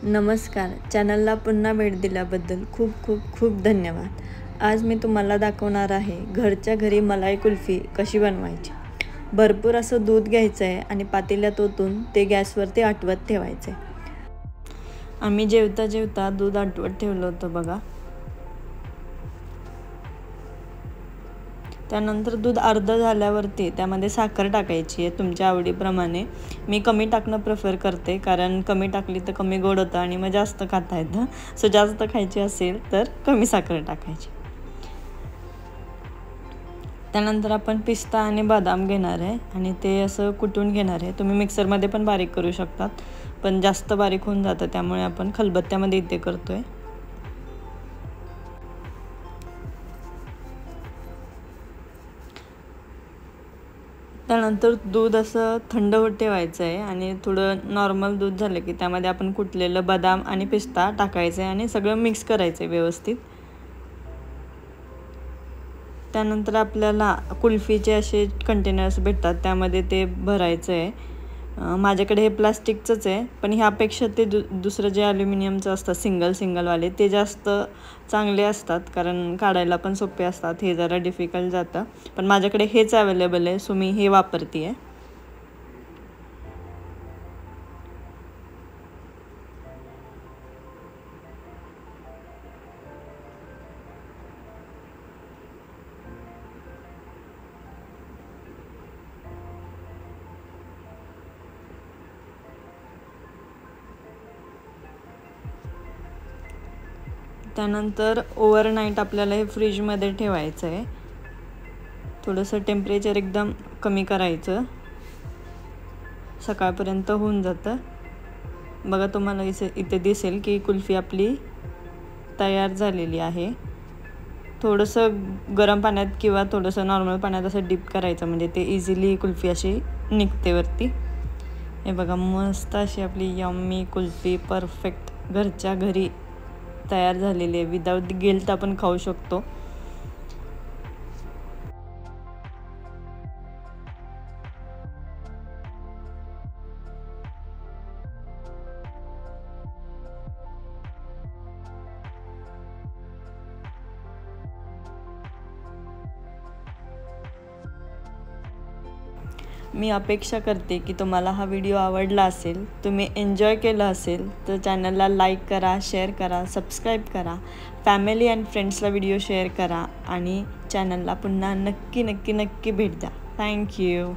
नमस्कार. चॅनलला पुन्हा भेट दिल्याबद्दल खूप खूप खूप धन्यवाद. आज मी तुम्हाला दाखवणार आहे घरच्या घरी मलाई कुल्फी कशी बनवायची. भरपूर असं दूध घ्यायचं आहे आणि पातेल्यात ओतून ते गॅसवरती आटवत ठेवायचं आहे. आम्ही जेवता जेवता दूध आटवत ठेवलं होतं बघा. त्यानंतर दूध अर्ध झाल्यावरती त्यामध्ये साखर टाकायची आहे तुमच्या आवडीप्रमाणे. मी कमी टाकणं प्रेफर करते कारण कमी टाकली तर कमी गोड होतं आणि मग जास्त खाता येतं. सो जास्त खायची असेल तर कमी साखर टाकायची. त्यानंतर आपण पिस्ता आणि बदाम घेणार आहे आणि ते असं कुटून घेणार आहे. तुम्ही मिक्सरमध्ये पण बारीक करू शकतात, पण जास्त बारीक होऊन जातं त्यामुळे आपण खलबत्त्यामध्ये इथे करतोय. त्यानंतर दूध असं थंड होत ठेवायचं आहे आणि थोडं नॉर्मल दूध झालं की त्यामध्ये आपण कुटलेलं बदाम आणि पिस्ता टाकायचं आहे आणि सगळं मिक्स करायचं आहे व्यवस्थित. त्यानंतर आपल्याला कुल्फीचे असे कंटेनर्स भेटतात, त्यामध्ये ते भरायचं आहे. माझ्याकडे हे प्लास्टिकचंच आहे, पण ह्यापेक्षा ते दुसरं जे ॲल्युमिनियमचं असतं सिंगलवाले ते जास्त चांगले असतात कारण काढायला पण सोपे असतात. हे जरा डिफिकल्ट जातं, पण माझ्याकडे हेच अवेलेबल आहे सो मी हे वापरते आहे. त्यानंतर ओव्हरनाईट आपल्याला हे फ्रीजमध्ये ठेवायचं आहे. थोडंसं टेम्परेचर एकदम कमी करायचं, सकाळपर्यंत होऊन जातं. बघा तुम्हाला इथे दिसेल की कुल्फी आपली तयार झालेली आहे. थोडंसं गरम पाण्यात किंवा थोडंसं नॉर्मल पाण्यात असं डिप करायचं म्हणजे ते इझिली कुल्फी अशी निघते वरती. हे बघा मस्त अशी आपली यम्मी कुल्फी परफेक्ट घरच्या घरी तयार झालेली आहे. विदाऊट गिल्ट आपण खाऊ शकतो. मी अपेक्षा करते की तुम्हाला हा व्हिडिओ आवडला असेल, तुम्ही एन्जॉय केलं असेल तर चॅनलला लाईक करा, शेअर करा, सबस्क्राईब करा, फॅमिली अँड फ्रेंड्सला व्हिडिओ शेअर करा आणि चॅनलला पुन्हा नक्की भेट द्या. थँक्यू.